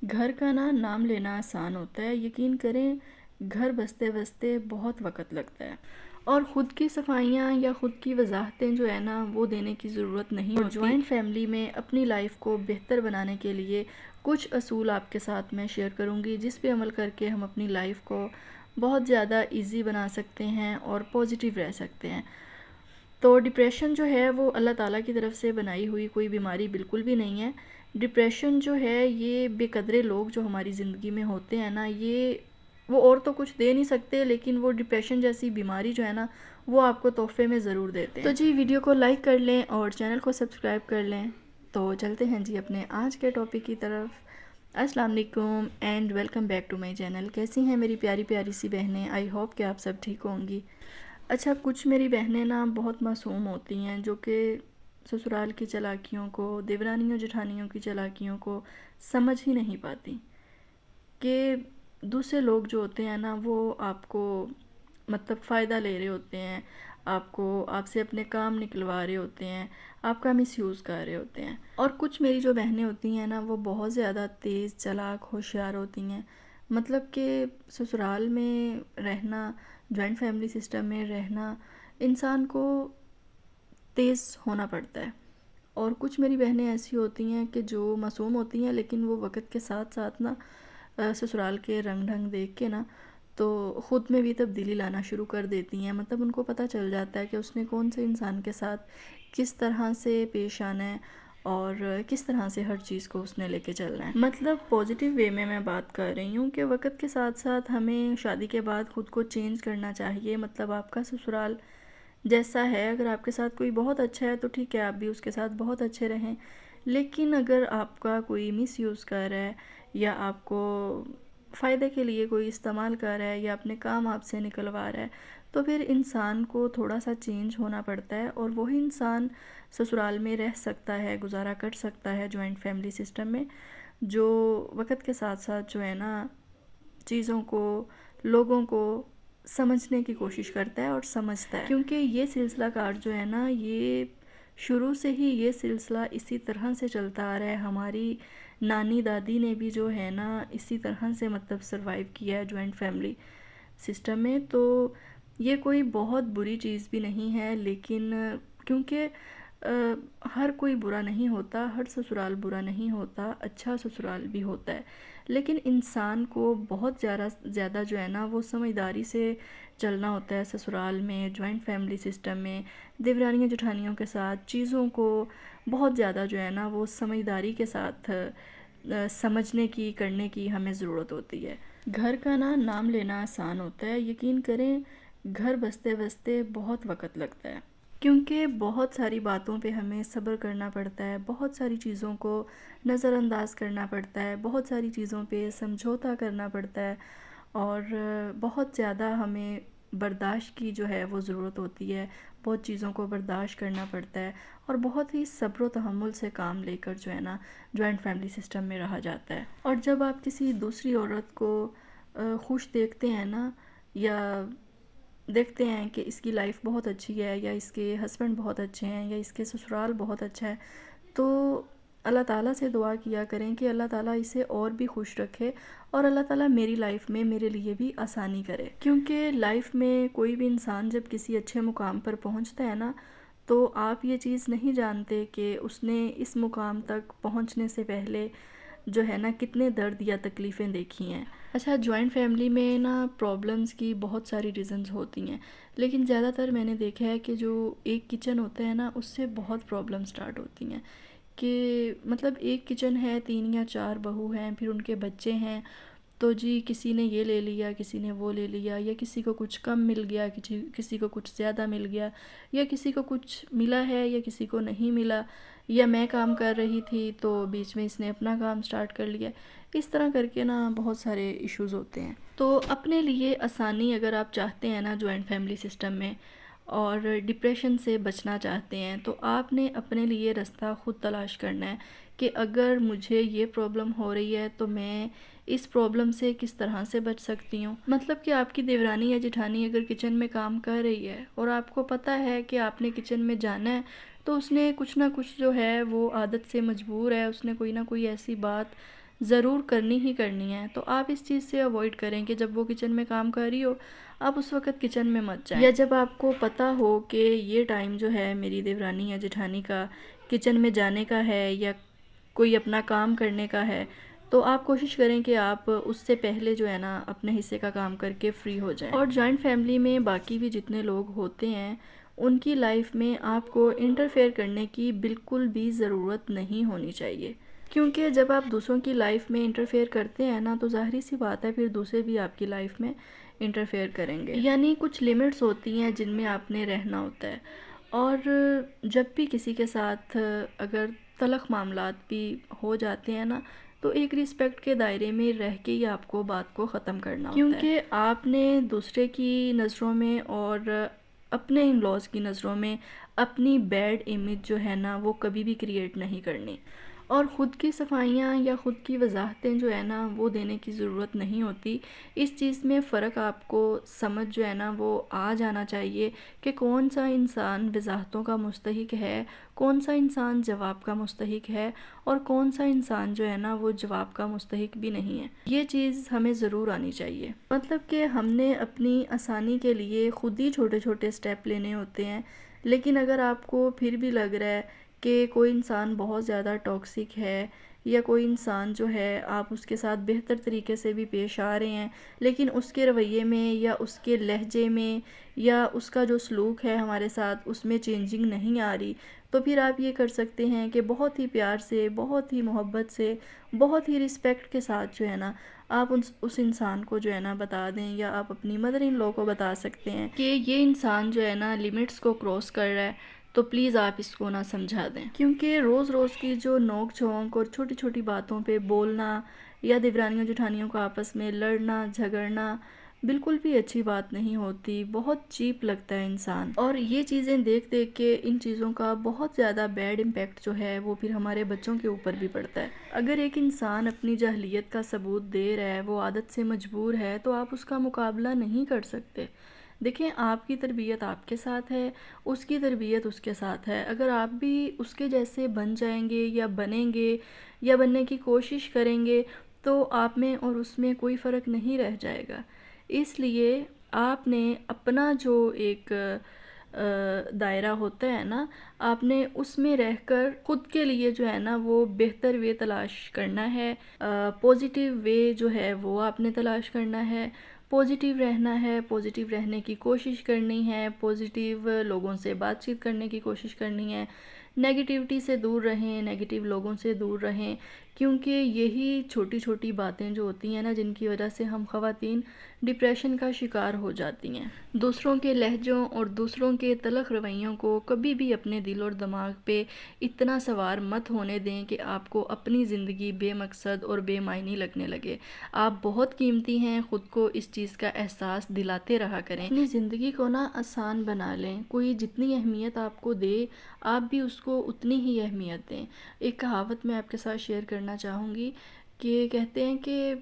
گھر کا نام لینا آسان ہوتا ہے، یقین کریں گھر بستے بستے بہت وقت لگتا ہے، اور خود کی صفائیاں یا خود کی وضاحتیں جو ہے نا وہ دینے کی ضرورت نہیں ہوتی۔ جوائنٹ فیملی میں اپنی لائف کو بہتر بنانے کے لیے کچھ اصول آپ کے ساتھ میں شیئر کروں گی، جس پہ عمل کر کے ہم اپنی لائف کو بہت زیادہ ایزی بنا سکتے ہیں اور پازیٹیو رہ سکتے ہیں۔ تو ڈپریشن جو ہے وہ اللہ تعالیٰ کی طرف سے بنائی ہوئی کوئی بیماری بالکل بھی نہیں ہے۔ ڈپریشن جو ہے یہ بے قدرے لوگ جو ہماری زندگی میں ہوتے ہیں نا، وہ اور تو کچھ دے نہیں سکتے، لیکن وہ ڈپریشن جیسی بیماری جو ہے نا وہ آپ کو تحفے میں ضرور دیتے ہیں۔ تو جی ویڈیو کو لائک کر لیں اور چینل کو سبسکرائب کر لیں۔ تو چلتے ہیں جی اپنے آج کے ٹاپک کی طرف۔ السلام علیکم and welcome back to my channel. کیسی ہیں میری پیاری پیاری سی بہنیں؟ آئی ہوپ کہ آپ سب ٹھیک ہوں گی۔ اچھا، کچھ میری بہنیں نا بہت معصوم ہوتی ہیں، جو کہ سسرال کی چالاکیوں کو، دیورانیوں جٹھانیوں کی چالاکیوں کو سمجھ ہی نہیں پاتی کہ دوسرے لوگ جو ہوتے ہیں نا وہ آپ کو مطلب فائدہ لے رہے ہوتے ہیں، آپ سے اپنے کام نکلوا رہے ہوتے ہیں، آپ کا مس یوز کر رہے ہوتے ہیں۔ اور کچھ میری جو بہنیں ہوتی ہیں نا وہ بہت زیادہ تیز چالاک ہوشیار ہوتی ہیں، مطلب کہ سسرال میں رہنا، جوائنٹ فیملی سسٹم میں رہنا انسان کو تیز ہونا پڑتا ہے۔ اور کچھ میری بہنیں ایسی ہوتی ہیں کہ جو معصوم ہوتی ہیں، لیکن وہ وقت کے ساتھ ساتھ نا سسرال کے رنگ ڈھنگ دیکھ کے نا تو خود میں بھی تبدیلی لانا شروع کر دیتی ہیں۔ مطلب ان کو پتہ چل جاتا ہے کہ اس نے کون سے انسان کے ساتھ کس طرح سے پیش آنا ہے اور کس طرح سے ہر چیز کو اس نے لے کے چلنا ہے۔ مطلب پازیٹیو وے میں بات کر رہی ہوں کہ وقت کے ساتھ ساتھ ہمیں شادی کے بعد خود کو چینج کرنا چاہیے۔ مطلب آپ کا سسرال جیسا ہے، اگر آپ کے ساتھ کوئی بہت اچھا ہے تو ٹھیک ہے، آپ بھی اس کے ساتھ بہت اچھے رہیں، لیکن اگر آپ کا کوئی مس یوز کر رہا ہے یا آپ کو فائدے کے لیے کوئی استعمال کر رہا ہے یا اپنے کام آپ سے نکلوا رہا ہے، تو پھر انسان کو تھوڑا سا چینج ہونا پڑتا ہے، اور وہی انسان سسرال میں رہ سکتا ہے، گزارا کر سکتا ہے جوائنٹ فیملی سسٹم میں، جو وقت کے ساتھ ساتھ جو ہے نا چیزوں کو، لوگوں کو سمجھنے کی کوشش کرتا ہے اور سمجھتا ہے۔ کیونکہ یہ سلسلہ کار جو ہے نا، یہ شروع سے ہی یہ سلسلہ اسی طرح سے چلتا آ رہا ہے۔ ہماری نانی دادی نے بھی جو ہے نا اسی طرح سے مطلب سروائیو کیا ہے جوائنٹ فیملی سسٹم میں۔ تو یہ کوئی بہت بری چیز بھی نہیں ہے، لیکن کیونکہ ہر کوئی برا نہیں ہوتا، ہر سسرال برا نہیں ہوتا، اچھا سسرال بھی ہوتا ہے، لیکن انسان کو بہت زیادہ جو ہے نا وہ سمجھداری سے چلنا ہوتا ہے سسرال میں، جوائنٹ فیملی سسٹم میں، دیورانیوں جٹھانیوں کے ساتھ چیزوں کو بہت زیادہ جو ہے نا وہ سمجھداری کے ساتھ سمجھنے کی، کرنے کی ہمیں ضرورت ہوتی ہے۔ گھر کا نام لینا آسان ہوتا ہے، یقین کریں گھر بستے بستے بہت وقت لگتا ہے، کیونکہ بہت ساری باتوں پہ ہمیں صبر کرنا پڑتا ہے، بہت ساری چیزوں کو نظر انداز کرنا پڑتا ہے، بہت ساری چیزوں پہ سمجھوتا کرنا پڑتا ہے، اور بہت زیادہ ہمیں برداشت کی جو ہے وہ ضرورت ہوتی ہے، بہت چیزوں کو برداشت کرنا پڑتا ہے، اور بہت ہی صبر و تحمل سے کام لے کر جو ہے نا جوائنٹ فیملی سسٹم میں رہا جاتا ہے۔ اور جب آپ کسی دوسری عورت کو خوش دیکھتے ہیں نا، یا دیکھتے ہیں کہ اس کی لائف بہت اچھی ہے، یا اس کے ہسبینڈ بہت اچھے ہیں، یا اس کے سسرال بہت اچھا ہے، تو اللہ تعالیٰ سے دعا کیا کریں کہ اللہ تعالیٰ اسے اور بھی خوش رکھے، اور اللہ تعالیٰ میری لائف میں میرے لیے بھی آسانی کرے۔ کیونکہ لائف میں کوئی بھی انسان جب کسی اچھے مقام پر پہنچتا ہے نا، تو آپ یہ چیز نہیں جانتے کہ اس نے اس مقام تک پہنچنے سے پہلے جو ہے نا کتنے درد یا تکلیفیں دیکھی ہیں۔ اچھا، جوائنٹ فیملی میں نا پرابلمز کی بہت ساری ریزنز ہوتی ہیں، لیکن زیادہ تر میں نے دیکھا ہے کہ جو ایک کچن ہوتا ہے نا اس سے بہت پرابلم سٹارٹ ہوتی ہیں، کہ مطلب ایک کچن ہے، 3 یا 4 بہو ہیں، پھر ان کے بچے ہیں، تو جی کسی نے یہ لے لیا، کسی نے وہ لے لیا، یا کسی کو کچھ کم مل گیا، کسی کو کچھ زیادہ مل گیا، یا کسی کو کچھ ملا ہے یا کسی کو نہیں ملا، یا میں کام کر رہی تھی تو بیچ میں اس نے اپنا کام سٹارٹ کر لیا۔ اس طرح کر کے نا بہت سارے ایشوز ہوتے ہیں۔ تو اپنے لیے آسانی اگر آپ چاہتے ہیں نا جوائنٹ فیملی سسٹم میں، اور ڈپریشن سے بچنا چاہتے ہیں، تو آپ نے اپنے لیے رستہ خود تلاش کرنا ہے کہ اگر مجھے یہ پرابلم ہو رہی ہے تو میں اس پرابلم سے کس طرح سے بچ سکتی ہوں۔ مطلب کہ آپ کی دیورانی یا جٹھانی اگر کچن میں کام کر رہی ہے اور آپ کو پتہ ہے کہ آپ نے کچن میں جانا ہے، تو اس نے کچھ نہ کچھ جو ہے وہ عادت سے مجبور ہے، اس نے کوئی نہ کوئی ایسی بات ضرور کرنی ہی کرنی ہے، تو آپ اس چیز سے اوائڈ کریں کہ جب وہ کچن میں کام کر رہی ہو آپ اس وقت کچن میں مت جائیں، یا جب آپ کو پتہ ہو کہ یہ ٹائم جو ہے میری دیورانی یا جٹھانی کا کچن میں جانے کا ہے یا کوئی اپنا کام کرنے کا ہے، تو آپ کوشش کریں کہ آپ اس سے پہلے جو ہے نا اپنے حصے کا کام کر کے فری ہو جائیں۔ اور جوائنٹ فیملی میں باقی بھی جتنے لوگ ہوتے ہیں ان کی لائف میں آپ کو انٹرفیئر کرنے کی بالکل بھی ضرورت نہیں ہونی چاہیے، کیونکہ جب آپ دوسروں کی لائف میں انٹرفیئر کرتے ہیں نا تو ظاہری سی بات ہے پھر دوسرے بھی آپ کی لائف میں انٹرفیئر کریں گے، یعنی کچھ لیمٹس ہوتی ہیں جن میں آپ نے رہنا ہوتا ہے۔ اور جب بھی کسی کے ساتھ اگر تلخ معاملات بھی ہو جاتے ہیں نا تو ایک رسپیکٹ کے دائرے میں رہ کے ہی آپ کو بات کو ختم کرنا ہوتا ہے، کیونکہ آپ نے دوسرے کی نظروں میں اور اپنے ان لاز کی نظروں میں اپنی بیڈ امیج جو ہے نا وہ کبھی بھی کریٹ نہیں کرنی، اور خود کی صفائیاں یا خود کی وضاحتیں جو ہے نا وہ دینے کی ضرورت نہیں ہوتی۔ اس چیز میں فرق آپ کو سمجھ جو ہے نا وہ آ جانا چاہیے کہ کون سا انسان وضاحتوں کا مستحق ہے، کون سا انسان جواب کا مستحق ہے، اور کون سا انسان جو ہے نا وہ جواب کا مستحق بھی نہیں ہے۔ یہ چیز ہمیں ضرور آنی چاہیے، مطلب کہ ہم نے اپنی آسانی کے لیے خود ہی چھوٹے چھوٹے سٹیپ لینے ہوتے ہیں، لیکن اگر آپ کو پھر بھی لگ رہا ہے کہ کوئی انسان بہت زیادہ ٹاکسک ہے یا کوئی انسان جو ہے آپ اس کے ساتھ بہتر طریقے سے بھی پیش آ رہے ہیں لیکن اس کے رویے میں یا اس کے لہجے میں یا اس کا جو سلوک ہے ہمارے ساتھ اس میں چینجنگ نہیں آ رہی، تو پھر آپ یہ کر سکتے ہیں کہ بہت ہی پیار سے، بہت ہی محبت سے، بہت ہی رسپیکٹ کے ساتھ جو ہے نا آپ اس انسان کو جو ہے نا بتا دیں، یا آپ اپنی مدر ان لا کو بتا سکتے ہیں کہ یہ انسان جو ہے نا لمٹس کو کراس کر رہا ہے، تو پلیز آپ اس کو نہ سمجھا دیں، کیونکہ روز روز کی جو نوک جھونک اور چھوٹی چھوٹی باتوں پہ بولنا یا دیورانیوں جٹھانیوں کو آپس میں لڑنا جھگڑنا بالکل بھی اچھی بات نہیں ہوتی، بہت چیپ لگتا ہے انسان، اور یہ چیزیں دیکھ دیکھ کے ان چیزوں کا بہت زیادہ بیڈ امپیکٹ جو ہے وہ پھر ہمارے بچوں کے اوپر بھی پڑتا ہے۔ اگر ایک انسان اپنی جاہلیت کا ثبوت دے رہا ہے، وہ عادت سے مجبور ہے، تو آپ اس کا مقابلہ نہیں کر سکتے۔ دیکھیں آپ کی تربیت آپ کے ساتھ ہے، اس کی تربیت اس کے ساتھ ہے، اگر آپ بھی اس کے جیسے بن جائیں گے یا بنیں گے یا بننے کی کوشش کریں گے تو آپ میں اور اس میں کوئی فرق نہیں رہ جائے گا۔ اس لیے آپ نے اپنا جو ایک دائرہ ہوتا ہے نا آپ نے اس میں رہ کر خود کے لیے جو ہے نا وہ بہتر وے تلاش کرنا ہے، پوزیٹیو وے جو ہے وہ آپ نے تلاش کرنا ہے، پوزیٹیو رہنا ہے، پوزیٹیو رہنے کی کوشش کرنی ہے، پوزیٹیو لوگوں سے بات چیت کرنے کی کوشش کرنی ہے، نیگیٹیوٹی سے دور رہیں، نیگیٹیو لوگوں سے دور رہیں، کیونکہ یہی چھوٹی چھوٹی باتیں جو ہوتی ہیں نا جن کی وجہ سے ہم خواتین ڈپریشن کا شکار ہو جاتی ہیں۔ دوسروں کے لہجوں اور دوسروں کے تلخ رویوں کو کبھی بھی اپنے دل اور دماغ پہ اتنا سوار مت ہونے دیں کہ آپ کو اپنی زندگی بے مقصد اور بے معنی لگنے لگے۔ آپ بہت قیمتی ہیں، خود کو اس چیز کا احساس دلاتے رہا کریں، اپنی زندگی کو نا آسان بنا لیں، کوئی جتنی اہمیت آپ کو دے آپ بھی اس کو اتنی ہی اہمیت دیں۔ ایک کہاوت میں آپ کے ساتھ شیئر کرنا چاہوں گی کہ کہتے ہیں کہ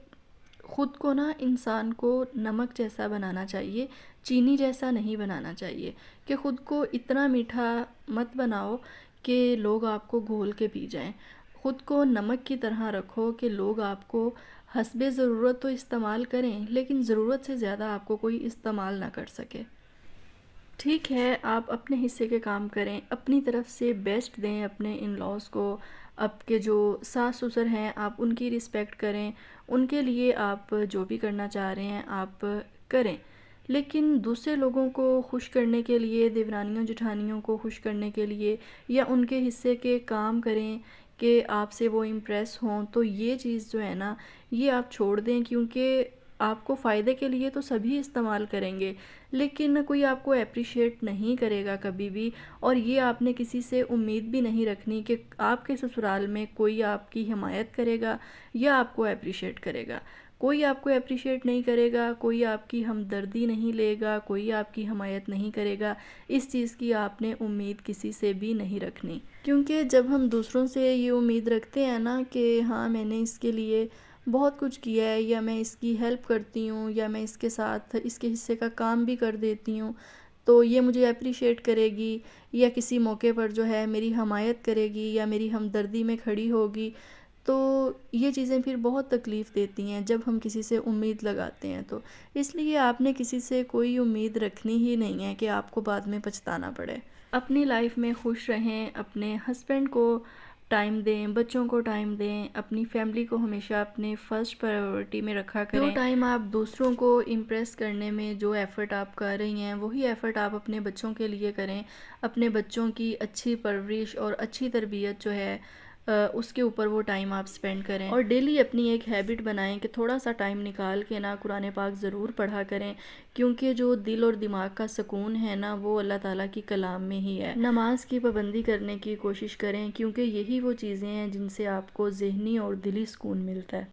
خود کو نا انسان کو نمک جیسا بنانا چاہیے، چینی جیسا نہیں بنانا چاہیے، کہ خود کو اتنا میٹھا مت بناؤ کہ لوگ آپ کو گھول کے پی جائیں، خود کو نمک کی طرح رکھو کہ لوگ آپ کو حسب ضرورت تو استعمال کریں لیکن ضرورت سے زیادہ آپ کو کوئی استعمال نہ کر سکے۔ ٹھیک ہے، آپ اپنے حصے کے کام کریں، اپنی طرف سے بیسٹ دیں اپنے ان لاز کو، آپ کے جو ساس سسر ہیں آپ ان کی رسپیکٹ کریں، ان کے لیے آپ جو بھی کرنا چاہ رہے ہیں آپ کریں، لیکن دوسرے لوگوں کو خوش کرنے کے لیے، دیورانیوں جٹھانیوں کو خوش کرنے کے لیے یا ان کے حصے کے کام کریں کہ آپ سے وہ امپریس ہوں، تو یہ چیز جو ہے نا یہ آپ چھوڑ دیں، کیونکہ آپ کو فائدے کے لیے تو سبھی استعمال کریں گے لیکن کوئی آپ کو اپریشیٹ نہیں کرے گا کبھی بھی، اور یہ آپ نے کسی سے امید بھی نہیں رکھنی کہ آپ کے سسرال میں کوئی آپ کی حمایت کرے گا یا آپ کو اپریشیٹ کرے گا۔ کوئی آپ کو اپریشیٹ نہیں کرے گا، کوئی آپ کی ہمدردی نہیں لے گا، کوئی آپ کی حمایت نہیں کرے گا، اس چیز کی آپ نے امید کسی سے بھی نہیں رکھنی، کیونکہ جب ہم دوسروں سے یہ امید رکھتے ہیں نا کہ ہاں میں نے اس کے لیے بہت کچھ کیا ہے یا میں اس کی ہیلپ کرتی ہوں یا میں اس کے ساتھ اس کے حصے کا کام بھی کر دیتی ہوں تو یہ مجھے اپریشیٹ کرے گی یا کسی موقع پر جو ہے میری حمایت کرے گی یا میری ہمدردی میں کھڑی ہوگی، تو یہ چیزیں پھر بہت تکلیف دیتی ہیں جب ہم کسی سے امید لگاتے ہیں، تو اس لیے آپ نے کسی سے کوئی امید رکھنی ہی نہیں ہے کہ آپ کو بعد میں پچھتانا پڑے۔ اپنی لائف میں خوش رہیں، اپنے ہسبینڈ کو ٹائم دیں، بچوں کو ٹائم دیں، اپنی فیملی کو ہمیشہ اپنے فرسٹ پرائیورٹی میں رکھا کریں۔ جو ٹائم آپ دوسروں کو امپریس کرنے میں جو ایفرٹ آپ کر رہی ہیں، وہی ایفرٹ آپ اپنے بچوں کے لیے کریں۔ اپنے بچوں کی اچھی پرورش اور اچھی تربیت جو ہے اس کے اوپر وہ ٹائم آپ سپینڈ کریں، اور ڈیلی اپنی ایک ہیبٹ بنائیں کہ تھوڑا سا ٹائم نکال کے نا قرآن پاک ضرور پڑھا کریں، کیونکہ جو دل اور دماغ کا سکون ہے نا وہ اللہ تعالیٰ کی کلام میں ہی ہے۔ نماز کی پابندی کرنے کی کوشش کریں، کیونکہ یہی وہ چیزیں ہیں جن سے آپ کو ذہنی اور دلی سکون ملتا ہے۔